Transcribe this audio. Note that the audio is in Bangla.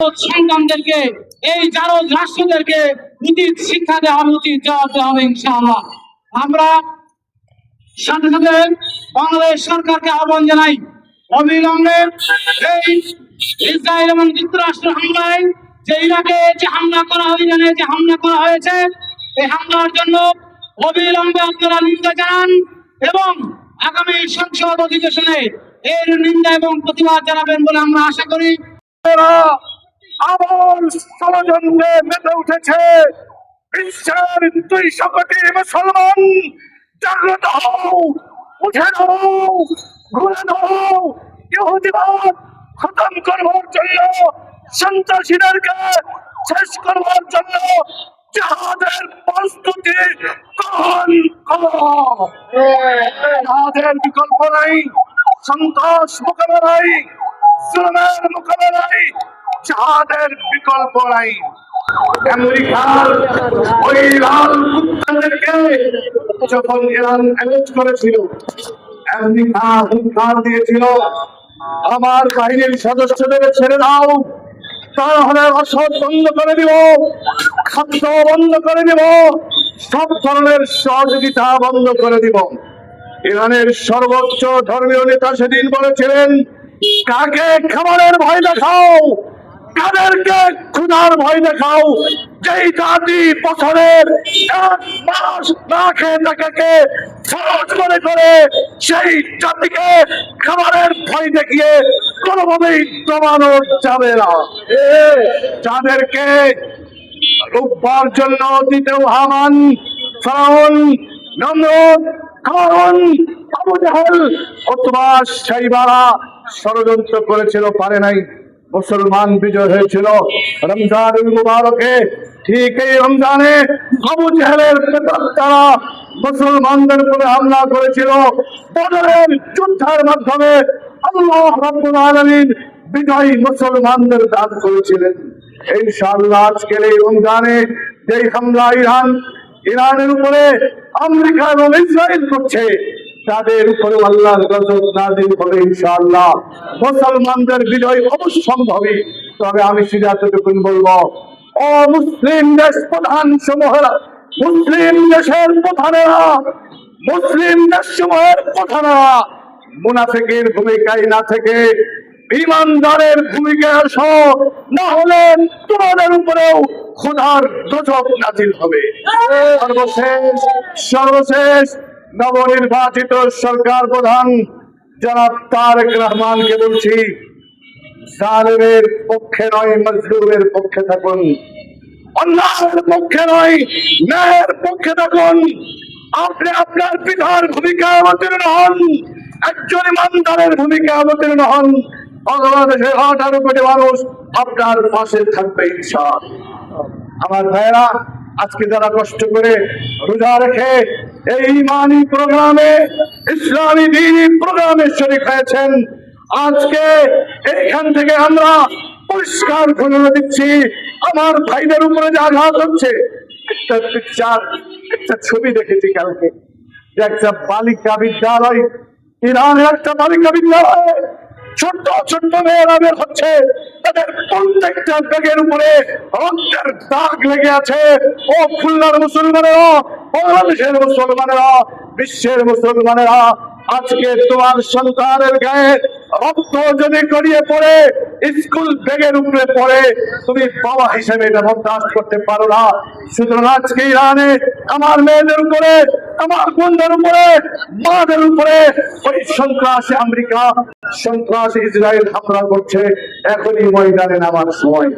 সন্তানদেরকে এই জারজ রাষ্ট্রদেরকে উচিত শিক্ষা দেওয়া হবে, উচিত জবাব দেওয়া হবে ইনশাআল্লাহ। আমরা সাথে সাথে বাংলাদেশ সরকারকে আহ্বান জানাই, অবিলম্বে এই ইসরায়েল এবং যুক্তরাষ্ট্র হামলায় যে ইরাকে যে হামলা করা ইরানে যে হামলা করা হয়েছে, এই হামলার জন্য অবিলম্বে আপনারা নিন্দা জানান এবং আগামী সংসদ অধিবেশনে এর নিন্দা এবং প্রতিবাদ জানাবেন বলে আমরা আশা করি। আবার ষড়যন্ত্রে মেতে উঠেছে বিশ্বের 200 কোটি মুসলমান। জাগ্রত হও, উঠে দাও, ঘুরে দাও। ইহুদিবাদ খতম করবার জন্য, সন্ত্রাসীদেরকে শেষ করবার জন্য জিহাদের প্রস্তুতি গ্রহণ করো। জিহাদের বিকল্প নাই, সন্ত্রাস মোকাবেলায়, জুলুমের মোকাবেলায় জিহাদের বিকল্প নাই। আমেরিকার ওই লাল কুত্তাদেরকে যখন ইরান অ্যারেস্ট করেছিল, আমেরিকা হুঙ্কার দিয়েছিল, আমার বাহিনীর সদস্যদের ছেড়ে দাও, তাহলে রসদ বন্ধ করে দিব, খাদ্য বন্ধ করে দিব, সব ধরনের সহযোগিতা বন্ধ করে দিব। ইরানের সর্বোচ্চ ধর্মীয় নেতা সেদিন বলেছিলেন, কাকে খাবারের ভয় দেখাও, কাদেরকে ক্ষুধার ভয় দেখাও। যেই জাতি বছরের 1 মাস না খেয়ে থাকাকে সহজ মনে করে, সেই জাতিকে খাবারের ভয় দেখিয়ে কোনোভাবেই দমানো যাবে না। যাদেরকে রূপবার জন্য দ্বিতীয় হামান, ফিরআউন, নমরুদ, কারূন, আবু জাহেল, উতবা, শাইবারা ষড়যন্ত্র করেছিল, পারে নাই। মুসলমান বিজয় হয়েছিল রমজানুল মুবারকে। ঠিক এই রমজানে আবু জাহেলের প্রেতাত্মারা মুসলমানদের উপরে হামলা করেছিল। বদরের যুদ্ধের মাধ্যমে আল্লাহ রাব্বুল আলামিন বিজয়ী মুসলমানদের দান করেছিলেন। ইনশাআল্লাহ আজকের এই রমজানে যেই হামলা ইরানের উপরে আমেরিকা এবং ইসরায়েল করছে, তাদের উপরে আল্লাহর গজব নাযিল হবে ইনশাআল্লাহ। মুসলমানদের বিজয় অবশ্যম্ভাবী। তবে আমি শুধু এতটুকু বলবো, ও মুসলিম দেশ প্রধান সমূহেরা, মুসলিম দেশের প্রধানেরা, মুসলিম দেশ সমূহের প্রধানেরা মুনাফিকের ভূমিকায় না থেকে ঈমানদারের ভূমিকায় আসো, না হলে তোমাদের উপরেও খোদার গজব নাযিল হবে। সর্বশেষ নবনির্বাচিত সরকার প্রধান জনাব তারেক রহমানকে বলছি, জালেমের পক্ষে নয়, মজলুমের পক্ষে থাকুন। অন্যায়ের পক্ষে নয়, ন্যায়ের পক্ষে থাকুন। আপনি আপনার পিতার ভূমিকা অবতীর্ণ হন, একজন ইমানদারের ভূমিকা অবতীর্ণ হন। বাংলাদেশের 18 কোটি মানুষ আপনার পাশে থাকবে ইনশাআল্লাহ। আমার ভাইয়েরা, আজকে যারা কষ্ট করে রোজা রেখে এই ইমানি প্রোগ্রামে, ইসলামী দ্বীনি প্রোগ্রামে শরীক হয়েছেন, আজকে এইখান থেকে আমরা পরিষ্কার ঘোষণা দিচ্ছি, আমার ভাইদের উপরে যে আঘাত হচ্ছে। একটা ছবি দেখেছি কালকে, যে একটা বালিকা বিদ্যালয়, ইরানের একটা বালিকা বিদ্যালয়, ছোট্ট ছোট্ট মেয়েরা বের হচ্ছে, তাদের প্রত্যেকটা ব্যাগের উপরে রক্তের দাগ লেগে আছে। ও খুলনার মুসলমানেরা, বাংলাদেশের মুসলমানেরা, বিশ্বের মুসলমানেরা, আজকে তোমার সন্তানের গায়ে রক্ত যদি গড়িয়ে পড়ে, স্কুল ব্যাগের উপরে পড়ে, তুমি বাবা হিসেবে এটা বরদাস্ত করতে পারো না। সুতরাং আজকে ইরানে আমার মেয়েদের উপরে, আমার বোনদের উপরে, মাদের উপরে ওই সন্ত্রাসী আমেরিকা, সন্ত্রাসী ইসরায়েল হামলা করছে। এখনই ময়দানে নামার সময়।